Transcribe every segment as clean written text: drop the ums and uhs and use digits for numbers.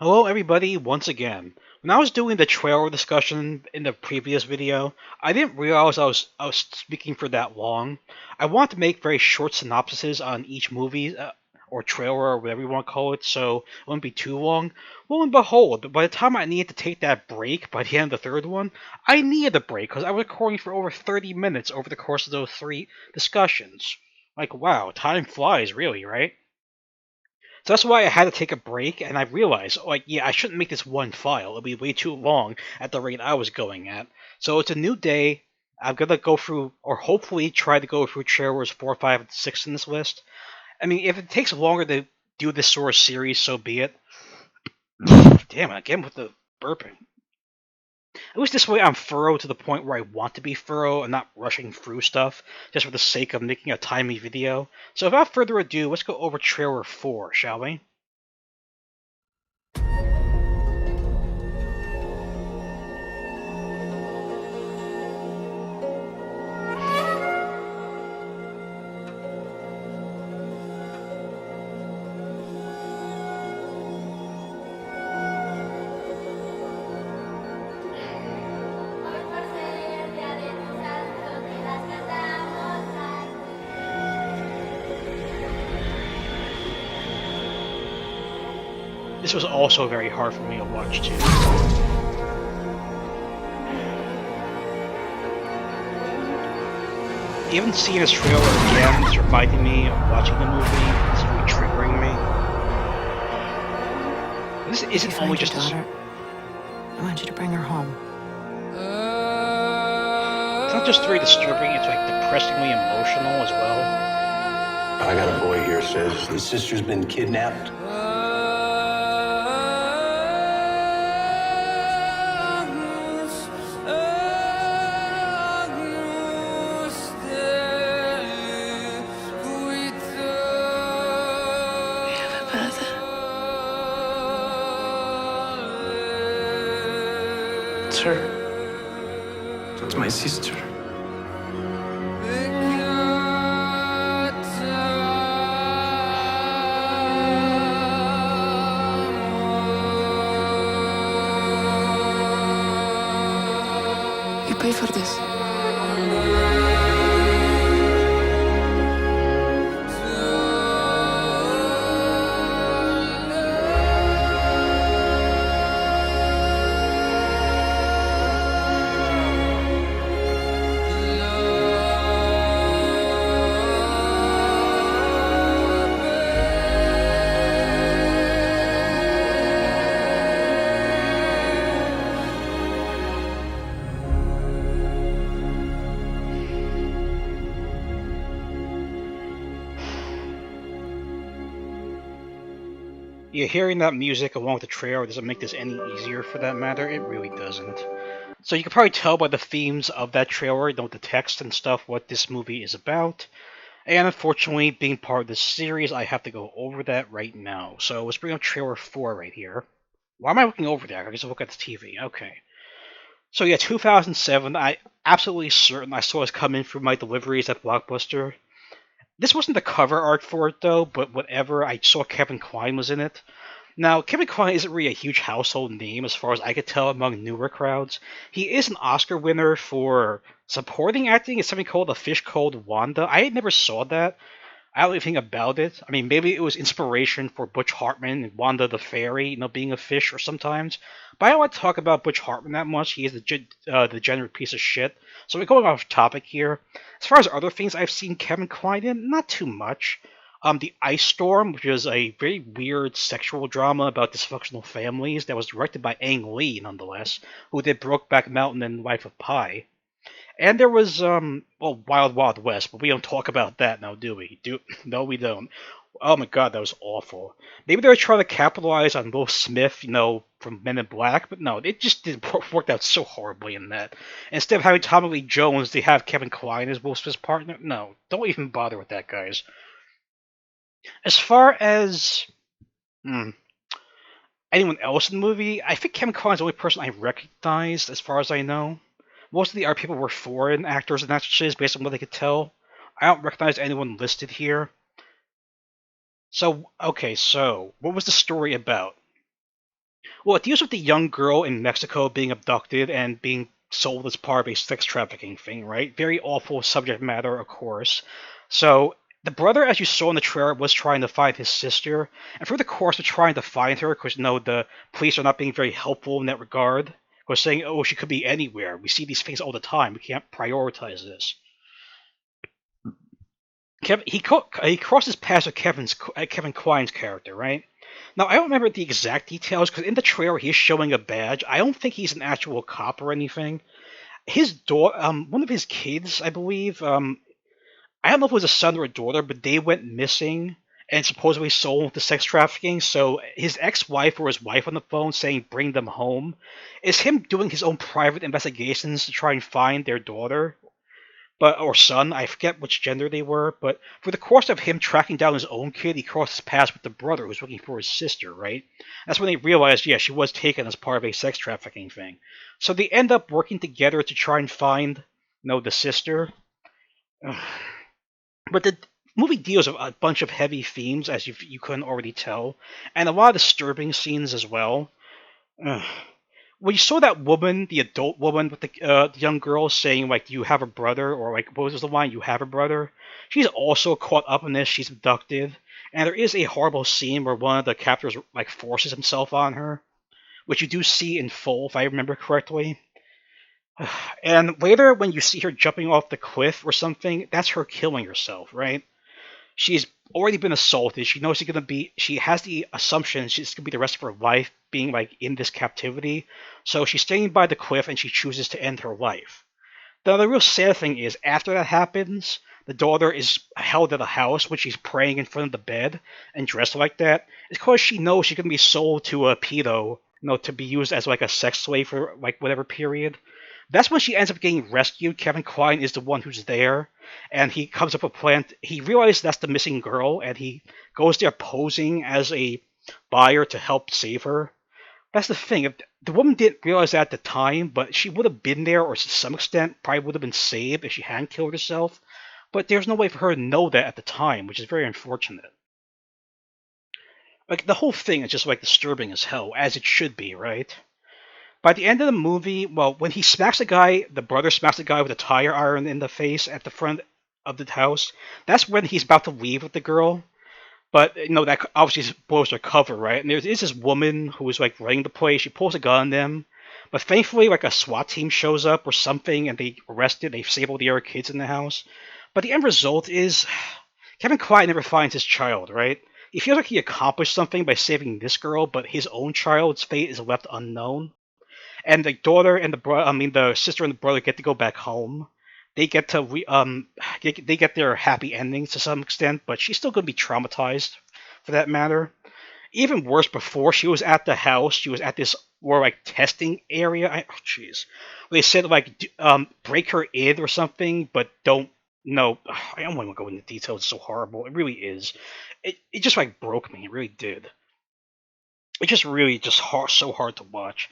Hello everybody, once again. When I was doing the trailer discussion in the previous video, I didn't realize I was speaking for that long. I wanted to make very short synopsises on each movie, or trailer, or whatever you want to call it, so it wouldn't be too long. Lo and behold, by the time I needed to take that break by the end of the third one, I needed a break because I was recording for over 30 minutes over the course of those three discussions. Like, wow, time flies, really, right? So that's why I had to take a break, and I realized, like, yeah, I shouldn't make this one file. It'll be way too long at the rate I was going at. So it's a new day. I'm gonna go through, or hopefully try to go through trailers 4, 5, and 6 in this list. I mean, if it takes longer to do this sort of series, so be it. Damn it, again with the burping. At least this way I'm thorough to the point where I want to be thorough and not rushing through stuff just for the sake of making a timely video. So without further ado, let's go over trailer 4, shall we? Hoy por ser el día de tu santo te las cantamos This was also very hard for me to watch too. Even seeing this trailer again is reminding me of watching the movie. It's really triggering me. This isn't only just daughter. I want you to bring her home. it's not just very disturbing, it's like depressingly emotional as well. I got a boy here says his sister's been kidnapped. It's her. That's my sister. You pay for this. Yeah, hearing that music along with the trailer doesn't make this any easier for that matter. It really doesn't. So you can probably tell by the themes of that trailer, the text and stuff, what this movie is about. And unfortunately, being part of this series, I have to go over that right now. So let's bring up trailer 4 right here. Why am I looking over there? I just look at the TV. Okay. So yeah, 2007. I absolutely certain I saw this come in through my deliveries at Blockbuster. This wasn't the cover art for it though, but whatever. I saw Kevin Kline was in it. Now, Kevin Kline isn't really a huge household name as far as I could tell among newer crowds. He is an Oscar winner for supporting acting in something called A Fish Called Wanda. I never saw that. I don't know anything about it. I mean, maybe it was inspiration for Butch Hartman and Wanda the Fairy, being a fish or sometimes. But I don't want to talk about Butch Hartman that much. He is the degenerate piece of shit. So we're going off topic here. As far as other things I've seen Kevin Kline in, not too much. The Ice Storm, which is a very weird sexual drama about dysfunctional families that was directed by Ang Lee, nonetheless, who did Brokeback Mountain and Life of Pi. And there was Wild Wild West, but we don't talk about that now, do we? No, we don't. Oh my god, that was awful. Maybe they were trying to capitalize on Will Smith, from Men in Black, but no, it just didn't work out so horribly in that. Instead of having Tommy Lee Jones, they have Kevin Kline as Will Smith's partner. No, don't even bother with that, guys. As far as anyone else in the movie, I think Kevin Kline's the only person I recognized, as far as I know. Most of the other people were foreign actors and actresses, based on what they could tell. I don't recognize anyone listed here. So, okay, so, what was the story about? Well, it deals with the young girl in Mexico being abducted and being sold as part of a sex trafficking thing, right? Very awful subject matter, of course. So the brother, as you saw in the trailer, was trying to find his sister, and through the course of trying to find her, because the police are not being very helpful in that regard. We're saying, oh, she could be anywhere. We see these things all the time. We can't prioritize this. He crosses paths with Kevin Kline's character, right? Now I don't remember the exact details because in the trailer he's showing a badge. I don't think he's an actual cop or anything. His daughter, one of his kids, I believe, I don't know if it was a son or a daughter, but they went missing and supposedly sold to sex trafficking. So his ex-wife or his wife on the phone saying bring them home is him doing his own private investigations to try and find their daughter but or son, I forget which gender they were, but for the course of him tracking down his own kid, he crosses paths with the brother who's looking for his sister, right? That's when they realize, yeah, she was taken as part of a sex trafficking thing. So they end up working together to try and find, the sister. But the movie deals with a bunch of heavy themes, as you couldn't already tell, and a lot of disturbing scenes as well. When you saw that woman, the adult woman with the young girl saying like you have a brother or like what was the line you have a brother, she's also caught up in this. She's abducted, and there is a horrible scene where one of the captors like forces himself on her, which you do see in full if I remember correctly. And later when you see her jumping off the cliff or something, that's her killing herself, right? She's already been assaulted. She knows she's gonna be. She has the assumption she's gonna be the rest of her life being like in this captivity. So she's staying by the cliff and she chooses to end her life. Now the real sad thing is after that happens, the daughter is held at a house when she's praying in front of the bed and dressed like that. It's because she knows she's gonna be sold to a pedo, to be used as like a sex slave for like whatever period. That's when she ends up getting rescued. Kevin Kline is the one who's there, and he comes up with a plan. He realizes that's the missing girl, and he goes there posing as a buyer to help save her. That's the thing. If the woman didn't realize that at the time, but she would have been there, or to some extent, probably would have been saved if she hadn't killed herself. But there's no way for her to know that at the time, which is very unfortunate. Like the whole thing is just like disturbing as hell, as it should be, right? By the end of the movie, well, when he smacks the guy, the brother smacks the guy with a tire iron in the face at the front of the house. That's when he's about to leave with the girl. But that obviously blows their cover, right? And there is this woman who is like running the place. She pulls a gun on them, but thankfully, like a SWAT team shows up or something, and they arrest it. They save all the other kids in the house. But the end result is Kevin Kline never finds his child, right? He feels like he accomplished something by saving this girl, but his own child's fate is left unknown. And the daughter and the sister and the brother get to go back home. They get to they get their happy endings to some extent, but she's still gonna be traumatized, for that matter. Even worse, before she was at the house, she was at this more like testing area. Jeez, they said like break her in or something, but don't. No, I don't want to go into details. It's so horrible. It really is. It just like broke me. It really did. It just really just so hard to watch.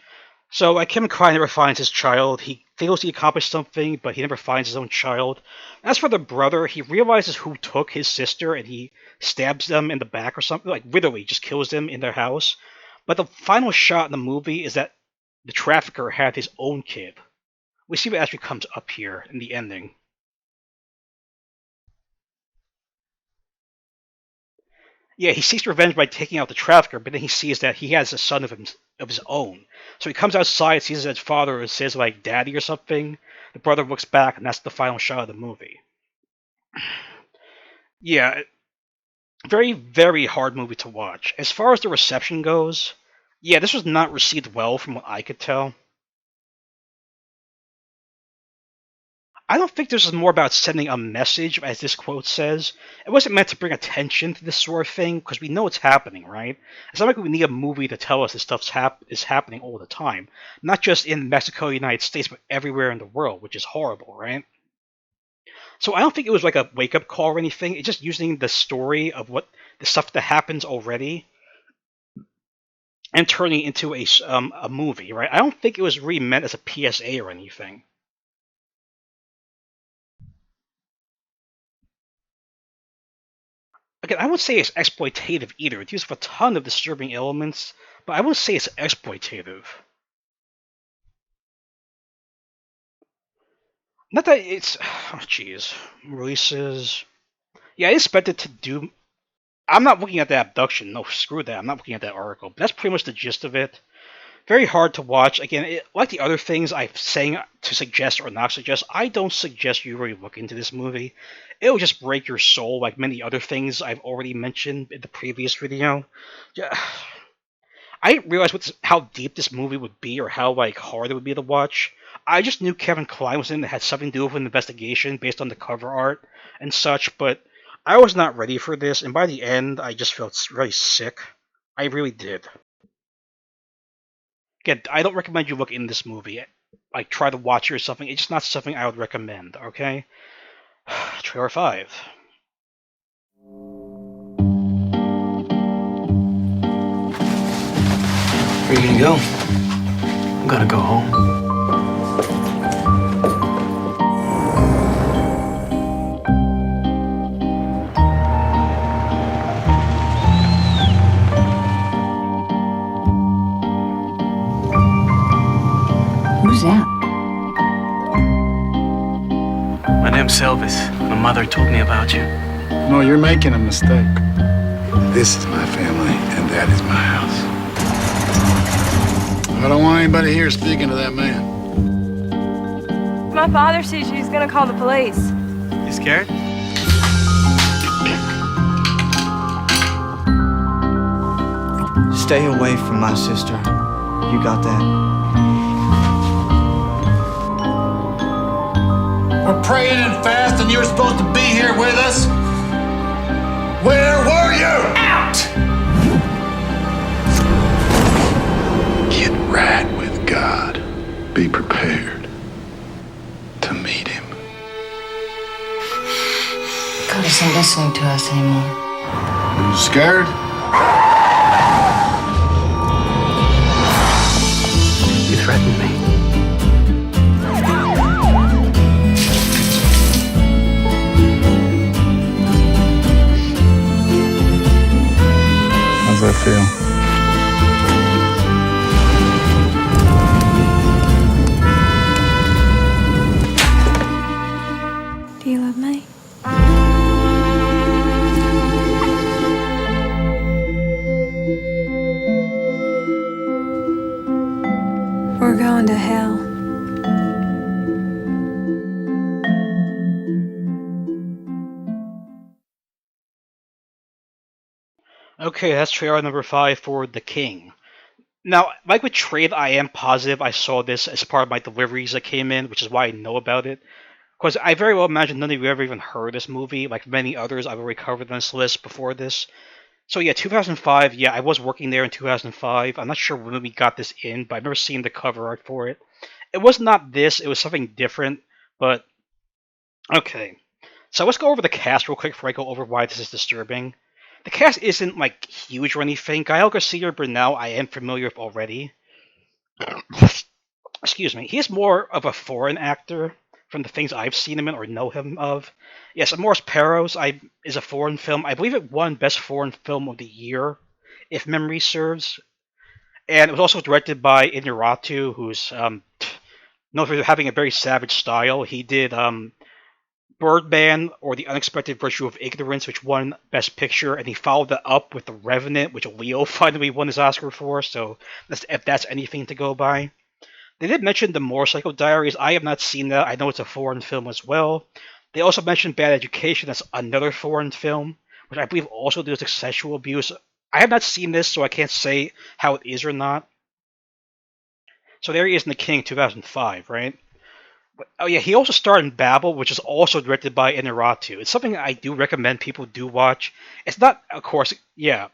So, like, Kevin Kline never finds his child. He feels he accomplished something, but he never finds his own child. As for the brother, he realizes who took his sister, and he stabs them in the back or something. Like, literally, just kills them in their house. But the final shot in the movie is that the trafficker had his own kid. We see what actually comes up here in the ending. Yeah, he seeks revenge by taking out the trafficker, but then he sees that he has a son of his own. So he comes outside, sees his father, and says like "daddy" or something. The brother looks back, and that's the final shot of the movie. Yeah, very very hard movie to watch. As far as the reception goes, yeah, this was not received well from what I could tell. I don't think this is more about sending a message, as this quote says. It wasn't meant to bring attention to this sort of thing, because we know it's happening, right? It's not like we need a movie to tell us this stuff is happening all the time. Not just in Mexico, United States, but everywhere in the world, which is horrible, right? So I don't think it was like a wake-up call or anything. It's just using the story of what the stuff that happens already and turning it into a movie, right? I don't think it was really meant as a PSA or anything. Again, I wouldn't say it's exploitative either. It uses a ton of disturbing elements, but I wouldn't say it's exploitative. Not that it's. Oh, jeez. Releases. Yeah, I expected to do. I'm not looking at the abduction. No, screw that. I'm not looking at that article. But that's pretty much the gist of it. Very hard to watch. Again, like the other things I'm saying to suggest or not suggest, I don't suggest you really look into this movie. It'll just break your soul, like many other things I've already mentioned in the previous video. Yeah, I didn't realize how deep this movie would be or how hard it would be to watch. I just knew Kevin Kline was in it, had something to do with an investigation based on the cover art and such, but I was not ready for this, and by the end, I just felt really sick. I really did. Again, I don't recommend you look in this movie. Like, try to watch it or something. It's just not something I would recommend, okay? Trailer 5. Where you gonna go? I'm gonna go home. Who's that? My name's Elvis. My mother told me about you. No, you're making a mistake. This is my family, and that is my house. I don't want anybody here speaking to that man. My father says he's gonna call the police. You scared? Stay away from my sister. You got that? We're praying and fasting. You were supposed to be here with us. Where were you? Out! Get right with God. Be prepared to meet him. God isn't listening to us anymore. Are you scared? You threatened me. How's that feel? Do you love me? We're going to hell. Okay, that's trailer number 5 for The King. Now, like with Trade, I am positive I saw this as part of my deliveries that came in, which is why I know about it. Because I very well imagine none of you ever even heard of this movie, like many others I've already covered on this list before this. So yeah, 2005, yeah, I was working there in 2005. I'm not sure when we got this in, but I remember seeing the cover art for it. It was not this, it was something different, but okay. So let's go over the cast real quick before I go over why this is disturbing. The cast isn't huge or anything. Gael Garcia Bernal I am familiar with already. Excuse me. He is more of a foreign actor from the things I've seen him in or know him of. Yes, Amores Perros is a foreign film. I believe it won Best Foreign Film of the Year, if memory serves. And it was also directed by Inarritu, who's known for having a very savage style. He did Birdman or The Unexpected Virtue of Ignorance, which won Best Picture, and he followed that up with The Revenant, which Leo finally won his Oscar for, so if that's anything to go by. They did mention The Motorcycle Diaries. I have not seen that. I know it's a foreign film as well. They also mentioned Bad Education. That's another foreign film, which I believe also deals with sexual abuse. I have not seen this, so I can't say how it is or not. So there he is in The King, 2005, right? Oh yeah, he also starred in Babel, which is also directed by Inarritu. It's something I do recommend people do watch. It's not, of course, yeah.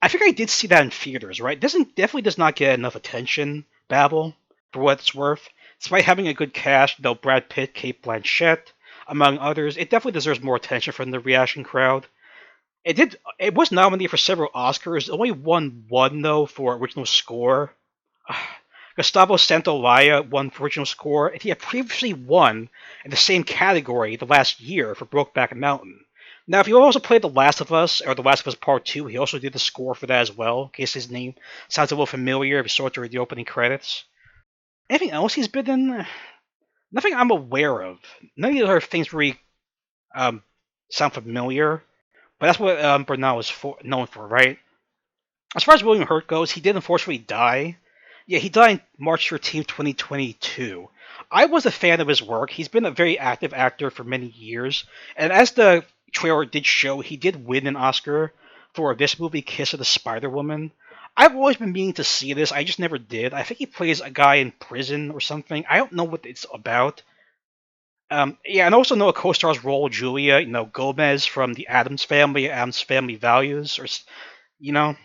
I think I did see that in theaters, right? Definitely does not get enough attention, Babel, for what it's worth. Despite having a good cast, though Brad Pitt, Kate Blanchett, among others, it definitely deserves more attention from the reaction crowd. It was nominated for several Oscars. It only won one though for original score. Gustavo Santaolalla won for original score, and he had previously won in the same category the last year for Brokeback Mountain. Now, if you also played The Last of Us or The Last of Us Part 2, he also did the score for that as well, in case his name sounds a little familiar if you saw it during the opening credits. Anything else he's been in? Nothing I'm aware of. None of these other things really um, sound familiar, but that's what Bernal is known for, right? As far as William Hurt goes, he did unfortunately die. Yeah, he died March 13th, 2022. I was a fan of his work. He's been a very active actor for many years, and as the trailer did show, he did win an Oscar for this movie, Kiss of the Spider Woman. I've always been meaning to see this. I just never did. I think he plays a guy in prison or something. I don't know what it's about. Yeah, and also know a co-star's Raul Julia, Gomez from the Adams Family Values, you know.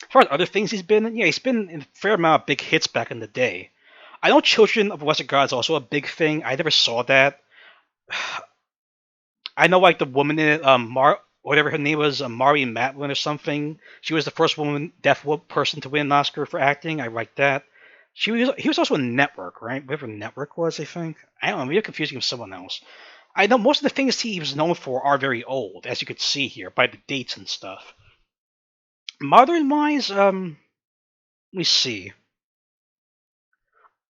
As far as other things he's been in, yeah, he's been in a fair amount of big hits back in the day. I know Children of the Lesser Gods is also a big thing. I never saw that. I know like the woman in it, whatever her name was, Mari Matlin or something. She was the first woman deaf person to win an Oscar for acting. I like that. He was also in Network, right? Whatever Network was, I think. I don't know. Maybe I'm confusing him with someone else. I know most of the things he was known for are very old, as you could see here by the dates and stuff. Modern wise, let me see.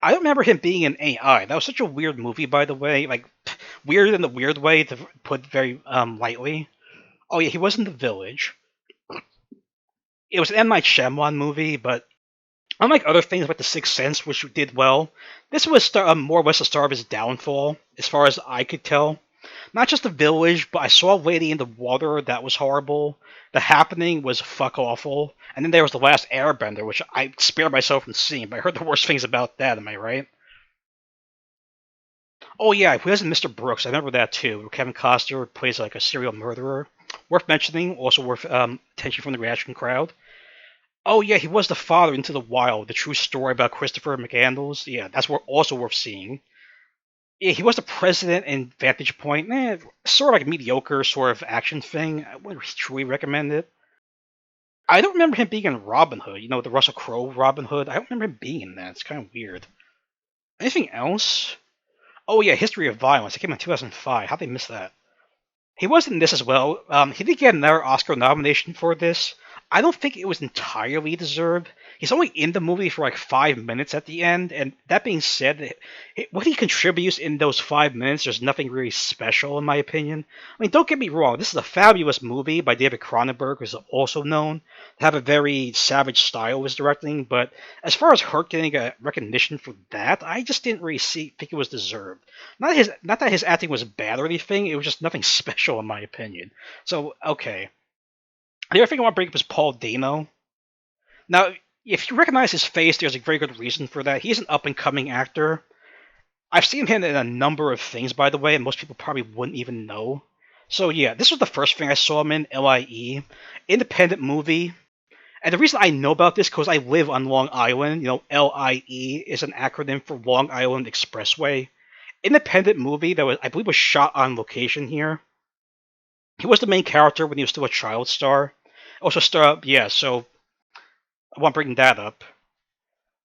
I don't remember him being in AI. That was such a weird movie, by the way. Like, weird in the weird way, to put very lightly. Oh yeah, he was in The Village. It was an M. Night Shyamalan movie, but unlike other things like The Sixth Sense, which did well, this was more or less the start of his downfall, as far as I could tell. Not just The Village, but I saw Lady in the Water, that was horrible. The Happening was fuck awful. And then there was The Last Airbender, which I spared myself from seeing, but I heard the worst things about that, am I right? Oh yeah, he was in Mr. Brooks, I remember that too, where Kevin Costner plays like a serial murderer. Worth mentioning, also worth attention from the reaction crowd. Oh yeah, he was the father Into the Wild, the true story about Christopher McCandless. Yeah, that's also worth seeing. Yeah, he was the president in Vantage Point. Sort of like a mediocre sort of action thing. I wouldn't truly recommend it. I don't remember him being in Robin Hood. The Russell Crowe Robin Hood. I don't remember him being in that. It's kind of weird. Anything else? Oh yeah, History of Violence. It came out in 2005. How'd they miss that? He was in this as well. He did get another Oscar nomination for this. I don't think it was entirely deserved. He's only in the movie for like 5 minutes at the end, and that being said, what he contributes in those 5 minutes, there's nothing really special in my opinion. I mean, don't get me wrong, this is a fabulous movie by David Cronenberg, who's also known to have a very savage style with his directing, but as far as Hurt getting a recognition for that, I just didn't really think it was deserved. Not that his acting was bad or anything, it was just nothing special in my opinion. So, okay. The other thing I want to bring up is Paul Dano. Now, if you recognize his face, there's a very good reason for that. He's an up-and-coming actor. I've seen him in a number of things, by the way, and most people probably wouldn't even know. So yeah, this was the first thing I saw him in, LIE. Independent movie. And the reason I know about this because I live on Long Island. LIE is an acronym for Long Island Expressway. Independent movie that I believe was shot on location here. He was the main character when he was still a child star. Also, so I want to bring that up.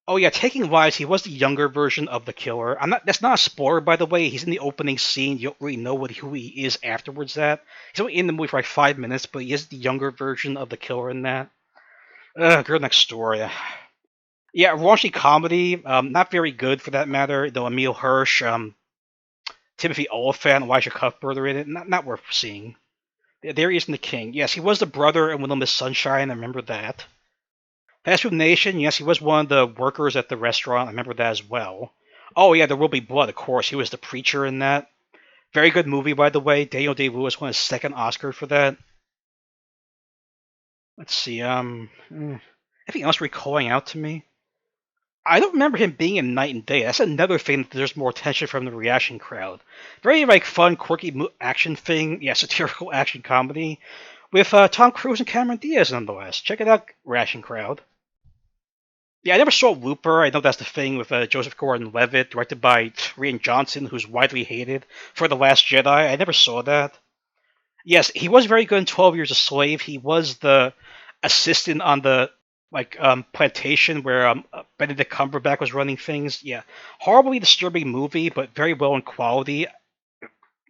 Oh yeah, Taking Lives. He was the younger version of the killer. I'm not. That's not a spoiler, by the way. He's in the opening scene. You don't really know who he is afterwards. That he's only in the movie for like 5 minutes, but he is the younger version of the killer in that. Girl Next Door. Yeah, yeah, raunchy comedy. Not very good for that matter. Though Emile Hirsch, Timothy Olyphant, Elijah Cuthbert are in it. Not worth seeing. There he is in The King. Yes, he was the brother in Little Miss Sunshine. I remember that. Fast Food Nation, yes, he was one of the workers at the restaurant. I remember that as well. Oh, yeah, There Will Be Blood, of course. He was the preacher in that. Very good movie, by the way. Daniel Day-Lewis won his second Oscar for that. Let's see, anything else recalling out to me? I don't remember him being in Night and Day. That's another thing that there's more attention from the reaction crowd. Very, like, fun, quirky action thing. Yeah, satirical action comedy. With Tom Cruise and Cameron Diaz, nonetheless. Check it out, reaction crowd. Yeah, I never saw Looper. I know that's the thing with Joseph Gordon-Levitt, directed by Rian Johnson, who's widely hated for The Last Jedi. I never saw that. Yes, he was very good in 12 Years a Slave. He was the assistant on the plantation where Benedict Cumberbatch was running things. Yeah, horribly disturbing movie, but very well in quality.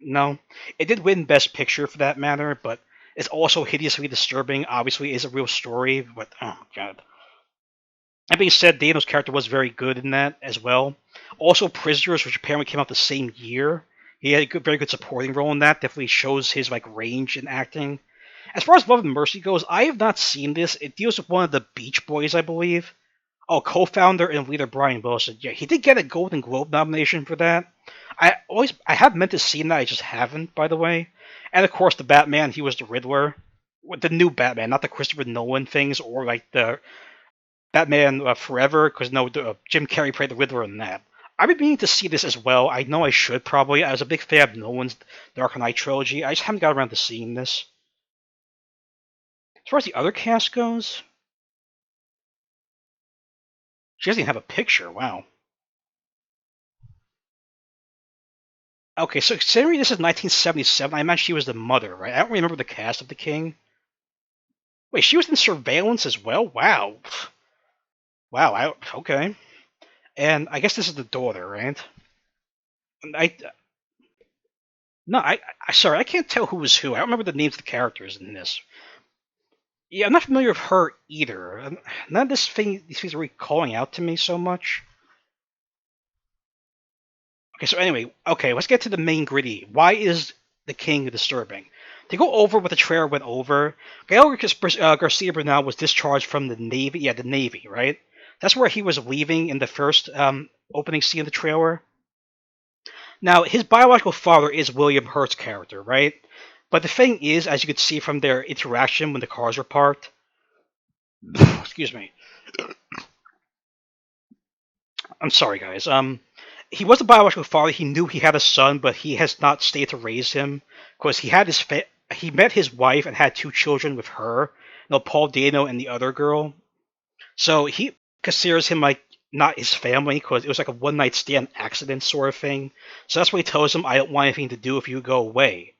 No, it did win Best Picture for that matter, but it's also hideously disturbing. Obviously, is a real story, but oh god. That being said, Dano's character was very good in that as well. Also, Prisoners, which apparently came out the same year, he had a very good supporting role in that. Definitely shows his like range in acting. As far as Love and Mercy goes, I have not seen this. It deals with one of the Beach Boys, I believe. Oh, co-founder and leader Brian Wilson. Yeah, he did get a Golden Globe nomination for that. I have meant to see that, I just haven't, by the way. And of course, the Batman, he was the Riddler, with the new Batman, not the Christopher Nolan things or like the Batman Forever, because no, Jim Carrey played the Riddler in that. I've been meaning to see this as well. I know I should probably. I was a big fan of Nolan's Dark Knight trilogy. I just haven't got around to seeing this. As far as the other cast goes, she doesn't even have a picture. Wow. Okay, so considering this is 1977, I imagine she was the mother, right? I don't remember the cast of the King. Wait, she was in Surveillance as well? Wow. Wow, okay. And I guess this is the daughter, right? I no, sorry, I can't tell who was who. I don't remember the names of the characters in this. Yeah, I'm not familiar with her either. None of these things are really calling out to me so much. Okay, so anyway, okay, let's get to the main gritty. Why is the King disturbing? To go over what the trailer went over, Gael Garcia Bernal was discharged from the Navy. Yeah, the Navy, right? That's where he was leaving in the first opening scene of the trailer. Now, his biological father is William Hurt's character, right? But the thing is, as you could see from their interaction when the cars were parked, excuse me, I'm sorry, guys. He was a biological father. He knew he had a son, but he has not stayed to raise him because he met his wife and had two children with her. Paul Dano and the other girl. So he considers him like not his family because it was like a one night stand accident sort of thing. So that's why he tells him, "I don't want anything to do if you go away."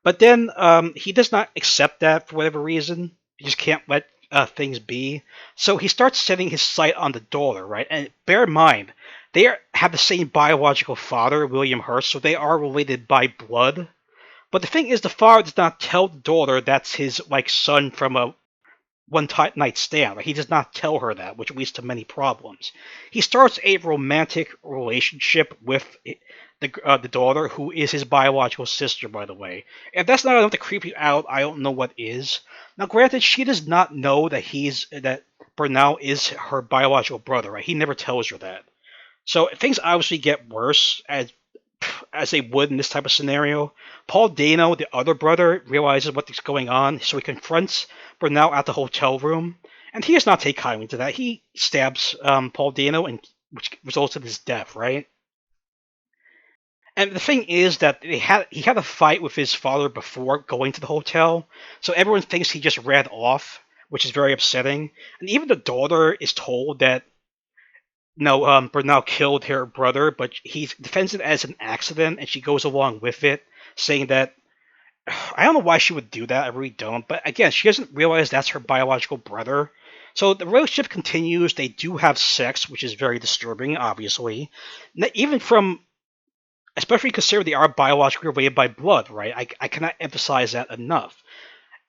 But then he does not accept that for whatever reason. He just can't let things be. So he starts setting his sight on the daughter, right? And bear in mind, have the same biological father, William Hurst, so they are related by blood. But the thing is, the father does not tell the daughter that's his like son from a night stand. Like, he does not tell her that, which leads to many problems. He starts a romantic relationship with the daughter, who is his biological sister, by the way. If that's not enough to creep you out, I don't know what is. Now, granted, she does not know that Bernal is her biological brother. Right? He never tells her that. So things obviously get worse as they would in this type of scenario. Paul Dano, the other brother, realizes what's going on, so he confronts Bernal at the hotel room, and he does not take kindly to that. He stabs Paul Dano, which results in his death, right? And the thing is that he had a fight with his father before going to the hotel, so everyone thinks he just ran off, which is very upsetting. And even the daughter is told that no, Bernal killed her brother, but he defends it as an accident, and she goes along with it, saying that I don't know why she would do that. I really don't. But again, she doesn't realize that's her biological brother. So the relationship continues. They do have sex, which is very disturbing, obviously. Even from, especially considering they are biologically related by blood, right? I cannot emphasize that enough.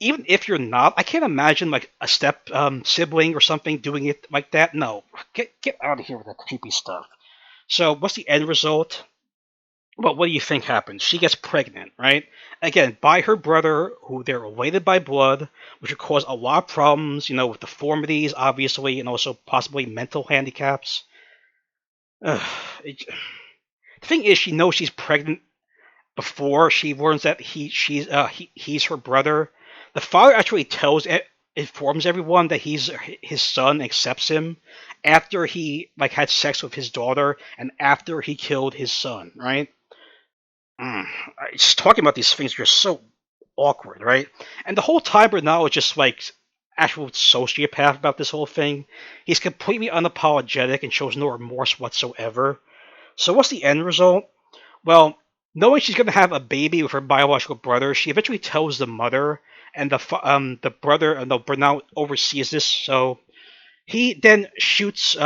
Even if you're not, I can't imagine like a step sibling or something doing it like that. No, get out of here with that creepy stuff. So what's the end result? Well, what do you think happens? She gets pregnant, right? Again, by her brother, who they're related by blood, which would cause a lot of problems, with deformities, obviously, and also possibly mental handicaps. Ugh, the thing is, she knows she's pregnant before she learns that he's her brother. The father actually informs everyone that he's his son, accepts him after he had sex with his daughter and after he killed his son, right? Just talking about these things are just so awkward, right? And the whole time Bernal is just actual sociopath about this whole thing. He's completely unapologetic and shows no remorse whatsoever. So what's the end result? Well, knowing she's going to have a baby with her biological brother, she eventually tells the mother, and the brother, no, Bernal oversees this, so he then kills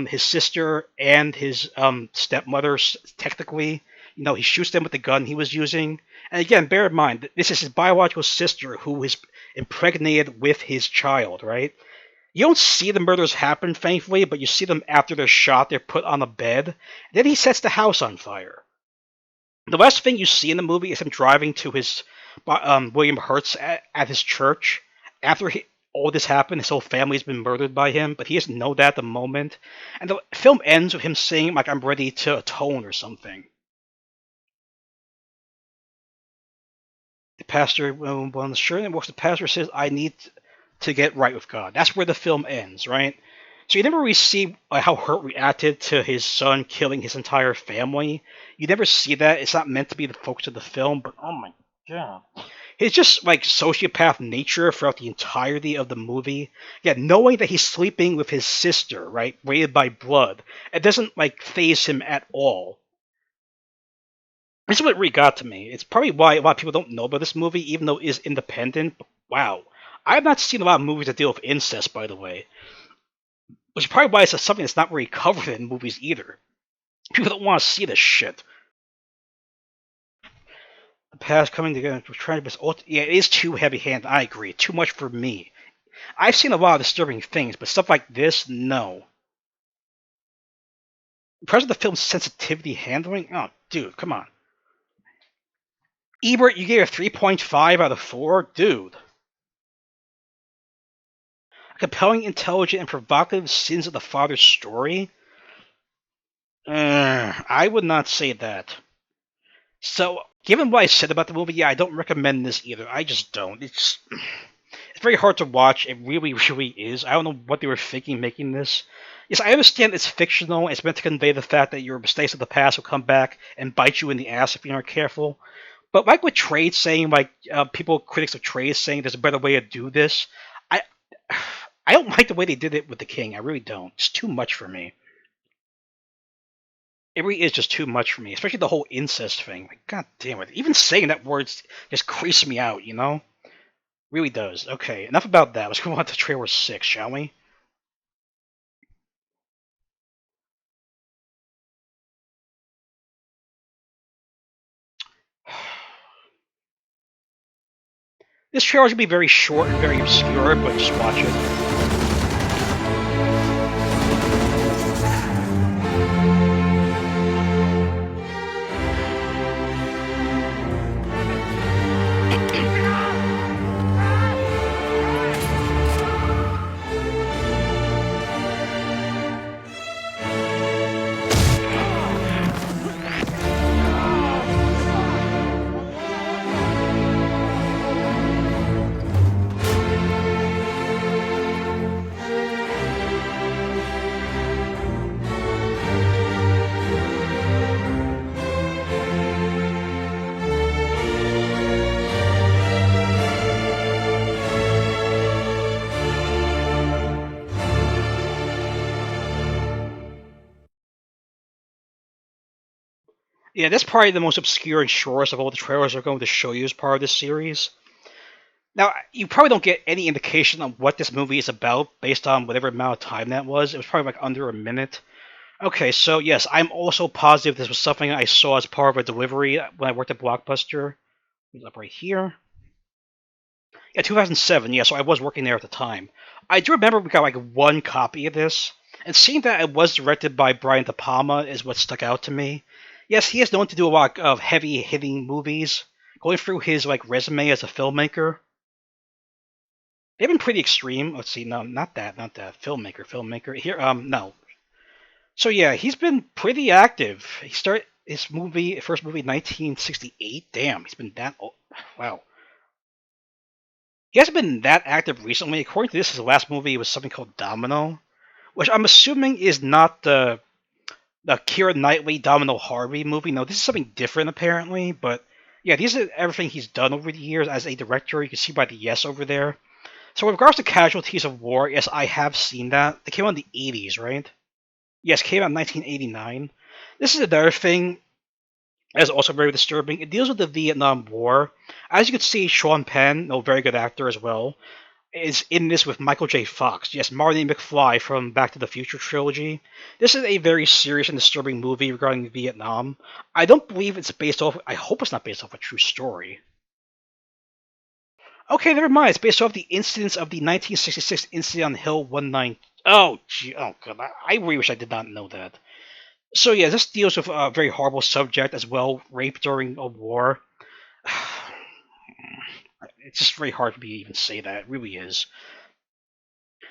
his sister and his stepmother, technically, he shoots them with the gun he was using. And again, bear in mind, this is his biological sister who is impregnated with his child, right? You don't see the murders happen, thankfully, but you see them after they're shot, they're put on a bed. Then he sets the house on fire. The last thing you see in the movie is him driving to his William Hurt's at his church after all this happened. His whole family's been murdered by him, but he doesn't know that at the moment. And the film ends with him saying, like, "I'm ready to atone" or something. The pastor, when the shirt walks, the pastor says, "I need to get right with God." That's where the film ends, right? So you never really see how Hurt reacted to his son killing his entire family. You never see that. It's not meant to be the focus of the film, but oh my god. His just like sociopath nature throughout the entirety of the movie. Yeah, knowing that he's sleeping with his sister, right, weighted by blood, it doesn't like phase him at all. This is what really got to me. It's probably why a lot of people don't know about this movie, even though it is independent. But wow. I've not seen a lot of movies that deal with incest, by the way. Which is probably why it's something that's not really covered in movies either. People don't want to see this shit. The past coming together, trying to yeah, it is too heavy-handed. I agree. Too much for me. I've seen a lot of disturbing things, but stuff like this, no. Because of the film's sensitivity handling, oh, dude, come on. Ebert, you gave a 3.5 out of 4? Dude. Compelling, intelligent, and provocative scenes of the father's story? I would not say that. So, given what I said about the movie, yeah, I don't recommend this either. I just don't. It's very hard to watch. It really, really is. I don't know what they were thinking making this. Yes, I understand it's fictional. It's meant to convey the fact that your mistakes of the past will come back and bite you in the ass if you aren't careful. But like with Trade saying, like people, critics of Trade saying there's a better way to do this, I I don't like the way they did it with the King. I really don't. It's too much for me. It really is just too much for me, especially the whole incest thing. Like, god damn it. Even saying that word just creeps me out, you know? Really does. Okay, enough about that. Let's go on to trailer 6, shall we? This trailer's gonna be very short and very obscure, but just watch it. Yeah, that's probably the most obscure and shortest of all the trailers they're going to show you as part of this series. Now, you probably don't get any indication on what this movie is about based on whatever amount of time that was. It was probably like under a minute. Okay, so yes, I'm also positive this was something I saw as part of a delivery when I worked at Blockbuster. It's up right here. Yeah, 2007. Yeah, so I was working there at the time. I do remember we got like one copy of this, and seeing that it was directed by Brian De Palma is what stuck out to me. Yes, he is known to do a lot of heavy-hitting movies. Going through his like resume as a filmmaker, they've been pretty extreme. Let's see, no, not that, not that. Filmmaker. Here, no. So yeah, he's been pretty active. He started his first movie, 1968. Damn, he's been that old. Wow. He hasn't been that active recently. According to this, his last movie was something called Domino, which I'm assuming is not the Keira Knightley Domino Harvey movie. No, this is something different apparently. But yeah, these are everything he's done over the years as a director. You can see by the yes over there. So with regards to Casualties of War, yes, I have seen that. They came out in the 80s, right? Yes, came out in 1989. This is another thing that's also very disturbing. It deals with the Vietnam War. As you can see, Sean Penn, very good actor as well. is in this with Michael J. Fox. Yes, Marty McFly from Back to the Future trilogy. This is a very serious and disturbing movie regarding Vietnam. I don't believe it's based off. I hope it's not based off a true story. Okay, never mind. It's based off the incidents of the 1966 incident on Hill 19. Oh, gee, oh god, I really wish I did not know that. So yeah, this deals with a very horrible subject as well, rape during a war. It's just very hard for me to even say that. It really is.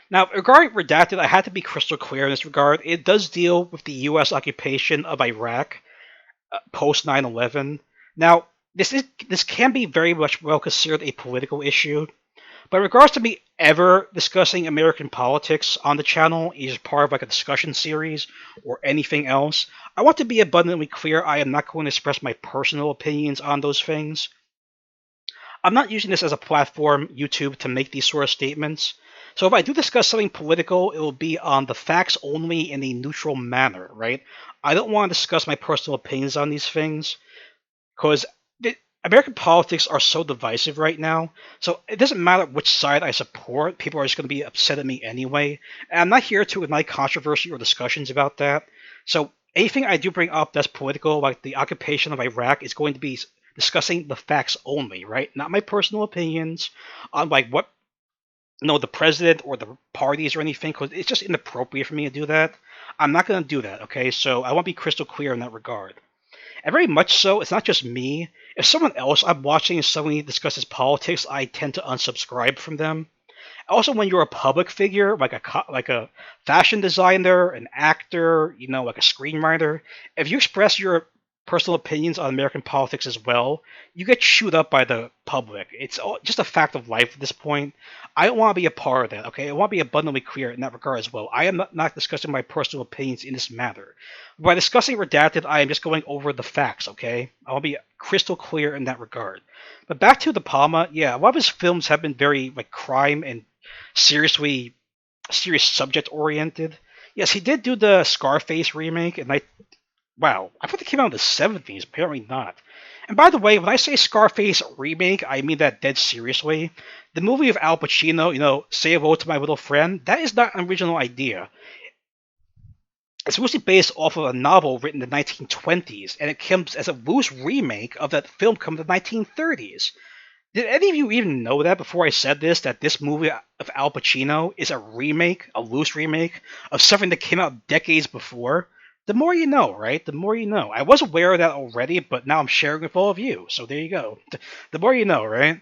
Now, regarding Redacted, I had to be crystal clear in this regard. It does deal with the U.S. occupation of Iraq post 9/11. Now, this can be very much well considered a political issue, but in regards to me ever discussing American politics on the channel, either part of like a discussion series or anything else, I want to be abundantly clear. I am not going to express my personal opinions on those things. I'm not using this as a platform, YouTube, to make these sort of statements. So if I do discuss something political, it will be on the facts only in a neutral manner, right? I don't want to discuss my personal opinions on these things because American politics are so divisive right now. So it doesn't matter which side I support; people are just going to be upset at me anyway. And I'm not here to ignite controversy or discussions about that. So anything I do bring up that's political, like the occupation of Iraq, is going to be discussing the facts only, right? Not my personal opinions on like what the president or the parties or anything, because it's just inappropriate for me to do that. I'm not going to do that, okay? So I want to be crystal clear in that regard. And very much so, it's not just me. If someone else I'm watching suddenly discusses politics, I tend to unsubscribe from them. Also, when you're a public figure, like a fashion designer, an actor, like a screenwriter, if you express your personal opinions on American politics as well, you get chewed up by the public. It's just a fact of life at this point. I don't want to be a part of that, okay? I want to be abundantly clear in that regard as well. I am not discussing my personal opinions in this matter. By discussing Redacted, I am just going over the facts, okay? I want to be crystal clear in that regard. But back to De Palma, yeah, a lot of his films have been very like crime and serious subject oriented. Yes, he did do the Scarface remake, and wow, I thought it came out in the 70s. Apparently not. And by the way, when I say Scarface remake, I mean that dead seriously. The movie of Al Pacino, Say Hello to My Little Friend, that is not an original idea. It's loosely based off of a novel written in the 1920s, and it comes as a loose remake of that film from the 1930s. Did any of you even know that before I said this, that this movie of Al Pacino is a remake, a loose remake, of something that came out decades before? The more you know, right? The more you know. I was aware of that already, but now I'm sharing with all of you, so there you go. The more you know, right?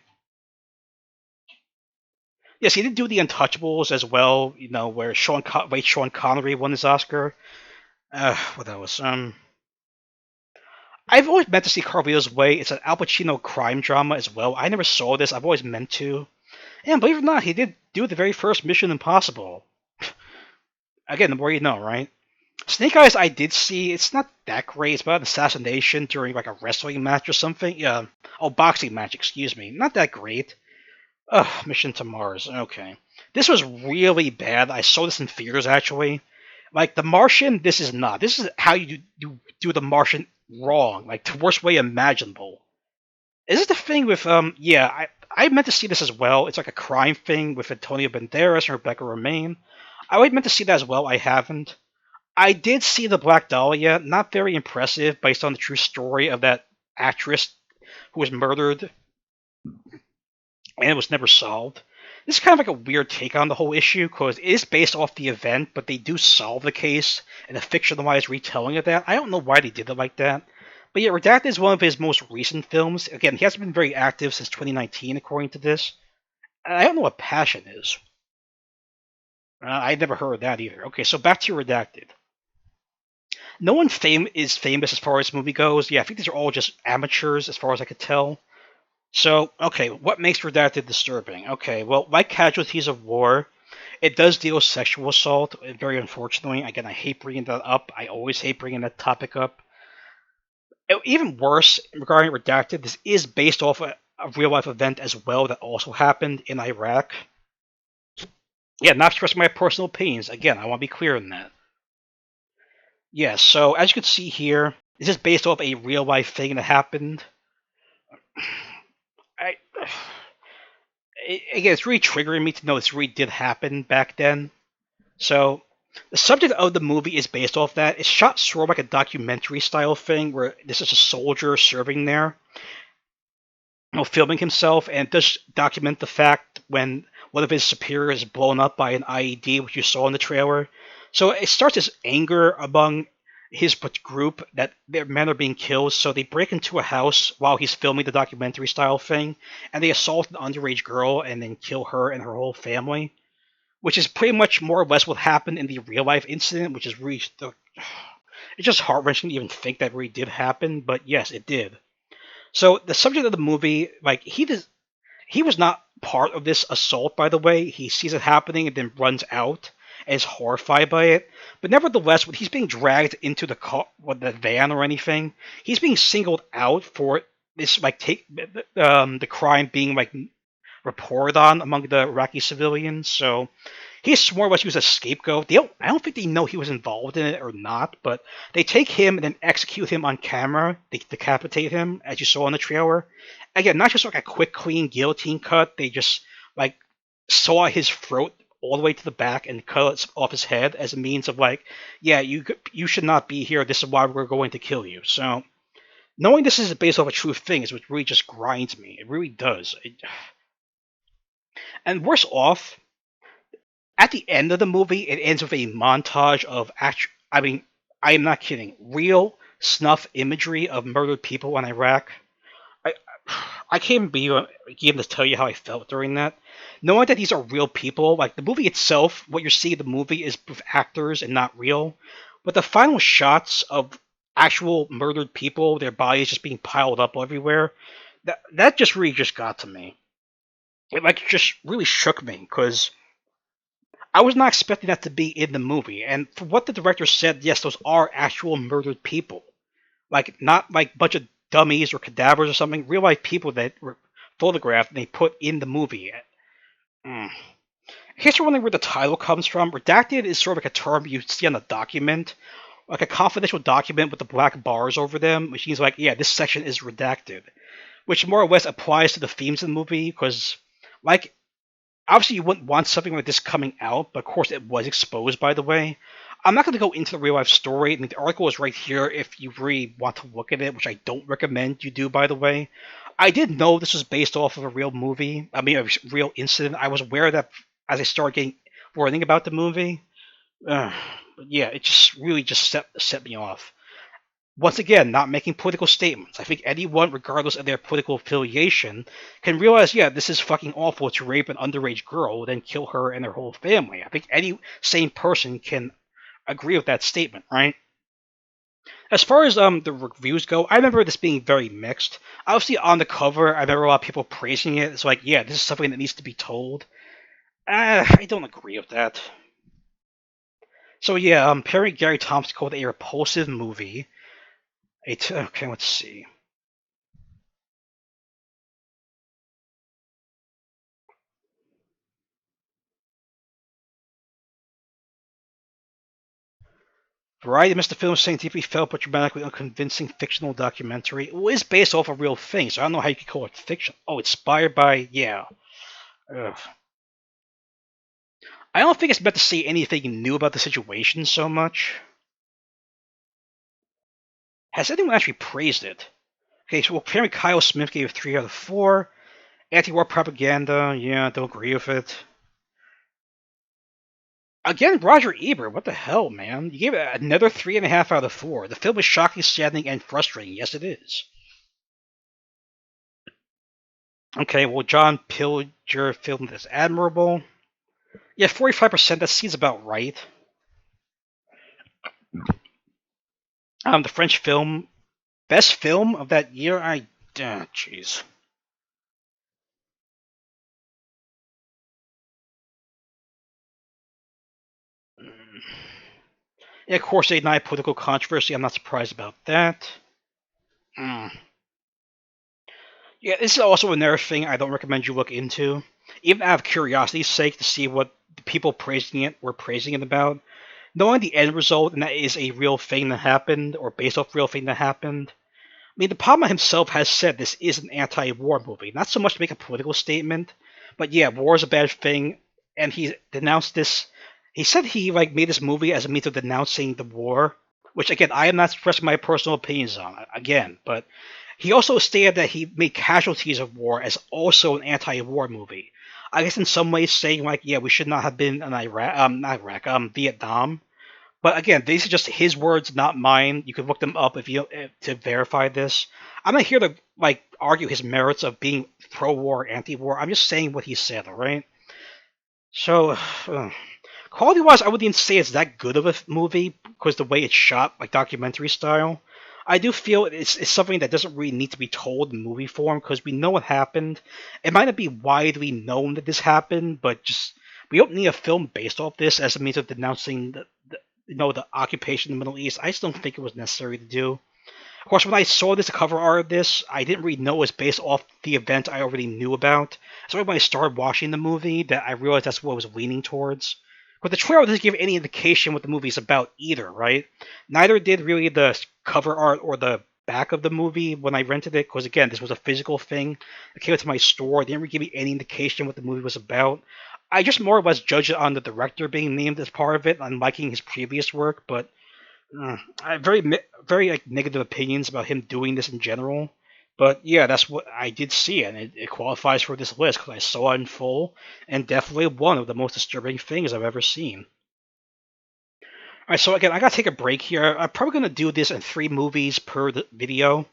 Yes, he did do The Untouchables as well, where Sean Connery won his Oscar. What else? I've always meant to see Carlito's Way. It's an Al Pacino crime drama as well. I never saw this. I've always meant to. And believe it or not, he did do the very first Mission Impossible. Again, the more you know, right? Snake Eyes I did see. It's not that great. It's about an assassination during like a wrestling match or something. Yeah. Oh, boxing match, excuse me. Not that great. Ugh, Mission to Mars. Okay. This was really bad. I saw this in theaters, actually. Like, The Martian, this is not. This is how you do The Martian wrong. Like, the worst way imaginable. Is this the thing with, yeah, I meant to see this as well. It's like a crime thing with Antonio Banderas and Rebecca Romaine. I always meant to see that as well. I haven't. I did see The Black Dahlia. Not very impressive based on the true story of that actress who was murdered and it was never solved. This is kind of like a weird take on the whole issue because it is based off the event, but they do solve the case in a fictionalized retelling of that. I don't know why they did it like that. But yeah, Redacted is one of his most recent films. Again, he hasn't been very active since 2019, according to this. And I don't know what Passion is. I never heard of that either. Okay, so back to Redacted. No one is famous as far as the movie goes. Yeah, I think these are all just amateurs as far as I could tell. So, okay, what makes Redacted disturbing? Okay, well, like Casualties of War, it does deal with sexual assault, very unfortunately. Again, I hate bringing that up. I always hate bringing that topic up. Even worse, regarding Redacted, this is based off a real-life event as well that also happened in Iraq. Yeah, not expressing my personal opinions. Again, I want to be clear on that. Yeah, so as you can see here, this is based off a real-life thing that happened. I, again, it's really triggering me to know this really did happen back then. So, the subject of the movie is based off that. It's shot sort of like a documentary style thing where this is a soldier serving there, filming himself, and it does document the fact when one of his superiors is blown up by an IED, which you saw in the trailer. So it starts this anger among his group that their men are being killed, so they break into a house while he's filming the documentary style thing, and they assault an underage girl and then kill her and her whole family, which is pretty much more or less what happened in the real life incident, which is really it's just heart wrenching to even think that really did happen, but yes, it did. So the subject of the movie, like he was not part of this assault, by the way. He sees it happening and then runs out and is horrified by it. But nevertheless, when he's being dragged into the car, the van or anything, he's being singled out for this, like the crime being like reported on among the Iraqi civilians. So he's more or less used as a scapegoat. I don't think they know he was involved in it or not, but they take him and then execute him on camera. They decapitate him, as you saw in the trailer. Again, not just like a quick, clean guillotine cut. They just like saw his throat all the way to the back and cut off his head as a means of like, yeah, you should not be here. This is why we're going to kill you. So knowing this is based off a true thing is what really just grinds me. It really does. And worse off, at the end of the movie, it ends with a montage of I mean, I am not kidding. Real snuff imagery of murdered people in Iraq. I I can't be able to tell you how I felt during that. Knowing that these are real people, like the movie itself, what you're seeing in the movie is with actors and not real. But the final shots of actual murdered people, their bodies just being piled up everywhere, that just really just got to me. It like just really shook me because I was not expecting that to be in the movie. And for what the director said, yes, those are actual murdered people. Like, not like a bunch of dummies or cadavers or something. Real life people that were photographed and they put in the movie. Mm. Here's wondering where the title comes from. Redacted is sort of like a term you see on a document. Like a confidential document with the black bars over them, which means like, yeah, this section is redacted. Which more or less applies to the themes of the movie, because, like, obviously you wouldn't want something like this coming out, but of course it was exposed, by the way. I'm not going to go into the real life story. I mean, the article is right here if you really want to look at it, which I don't recommend you do, by the way. I did know this was based off of a real movie. I mean, a real incident. I was aware of that as I started getting learning about the movie. But yeah, it just really just set me off. Once again, not making political statements. I think anyone, regardless of their political affiliation, can realize, yeah, this is fucking awful to rape an underage girl, then kill her and her whole family. I think any sane person can agree with that statement, right? As far as the reviews go, I remember this being very mixed. Obviously, on the cover, I remember a lot of people praising it. It's like, yeah, this is something that needs to be told. I don't agree with that. So yeah, Perry Gary Thompson called it a repulsive movie. Okay, let's see. Variety missed the film saying deeply felt but dramatically unconvincing fictional documentary. It is based off a real thing, so I don't know how you could call it fiction. Oh, inspired by, yeah. Ugh. I don't think it's meant to say anything new about the situation so much. Has anyone actually praised it? Okay, so apparently Kyle Smith gave it 3 out of 4. Anti-war propaganda, yeah, don't agree with it. Again, Roger Ebert, what the hell, man? You gave it another 3.5 out of 4. The film is shocking, saddening, and frustrating. Yes, it is. Okay, well, John Pilger filmed this admirable. Yeah, 45%, that seems about right. The French film, best film of that year, jeez. Yeah, of course, they deny political controversy. I'm not surprised about that. Mm. Yeah, this is also another thing I don't recommend you look into, even out of curiosity's sake, to see what the people praising it were praising it about. Knowing the end result, and that is a real thing that happened, or based off real thing that happened. I mean, De Palma himself has said this is an anti-war movie, not so much to make a political statement, But yeah, war is a bad thing, and he denounced this. He said he made this movie as a means of denouncing the war, which again I am not expressing my personal opinions on again, but he also stated that he made Casualties of War as also an anti-war movie. I guess in some ways saying yeah, we should not have been in Iraq, not Iraq, Vietnam. But again, these are just his words, not mine. You can look them up if you to verify this. I'm not here to argue his merits of being pro-war, anti-war. I'm just saying what he said. All right. So, quality-wise, I wouldn't even say it's that good of a movie because the way it's shot, like documentary style. I do feel it's something that doesn't really need to be told in movie form because we know what happened. It might not be widely known that this happened, but just we don't need a film based off this as a means of denouncing the occupation in the Middle East. I just don't think it was necessary to do. Of course, when I saw this cover art of this, I didn't really know it was based off the event I already knew about. So when I started watching the movie, that I realized that's what I was leaning towards. But the trailer doesn't give any indication what the movie's about either, right? Neither did really the cover art or the back of the movie when I rented it, because again, this was a physical thing. It came to my store. It didn't really give me any indication what the movie was about. I just more or less judged it on the director being named as part of it, and liking his previous work, but I have very negative opinions about him doing this in general. But yeah, that's what I did see, and it qualifies for this list because I saw it in full, and definitely one of the most disturbing things I've ever seen. All right, so again, I gotta take a break here. I'm probably gonna do this in 3 movies per video.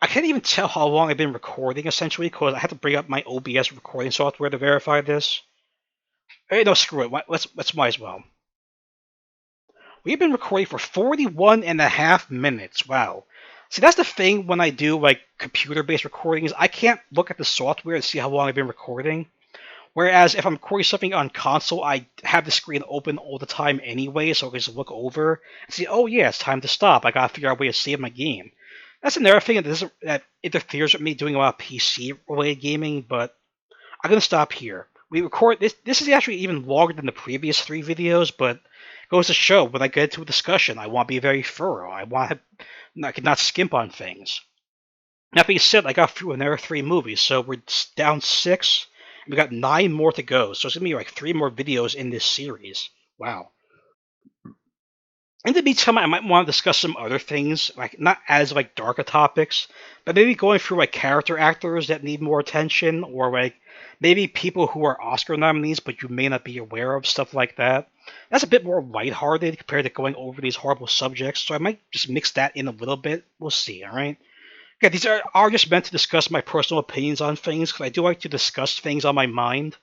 I can't even tell how long I've been recording essentially because I have to bring up my OBS recording software to verify this. Hey, no, screw it. Let's might as well. We've been recording for 41 and a half minutes. Wow. See, that's the thing when I do computer-based recordings. I can't look at the software to see how long I've been recording. Whereas if I'm recording something on console, I have the screen open all the time anyway, so I can just look over and see, oh yeah, it's time to stop. I gotta figure out a way to save my game. That's another thing that interferes with me doing a lot of PC-related gaming, but I'm gonna stop here. We record this. This is actually even longer than the previous 3 videos, but goes to show when I get into a discussion, I want to be very thorough. I cannot skimp on things. That being said, I got through another 3 movies, so we're down 6. And we got 9 more to go, so it's gonna be 3 more videos in this series. Wow. In the meantime, I might want to discuss some other things, not as darker topics, but maybe going through character actors that need more attention, or maybe people who are Oscar nominees but you may not be aware of, stuff like that. That's a bit more lighthearted compared to going over these horrible subjects, so I might just mix that in a little bit. We'll see, alright? Okay, these are just meant to discuss my personal opinions on things, because I do like to discuss things on my mind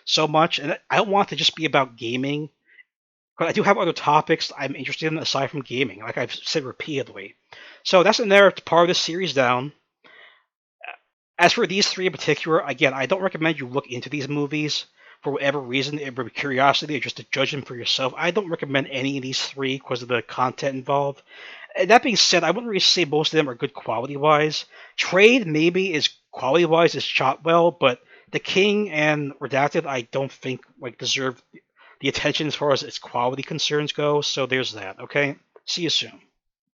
so much, and I don't want it to just be about gaming. But I do have other topics I'm interested in aside from gaming, like I've said repeatedly. So that's another part of this series down. As for these 3 in particular, again, I don't recommend you look into these movies for whatever reason, either curiosity or just to judge them for yourself. I don't recommend any of these 3 because of the content involved. And that being said, I wouldn't really say most of them are good quality-wise. Trade maybe is quality-wise is shot well, but The King and Redacted I don't think deserve the attention as far as its quality concerns go. So there's that. Okay, see you soon.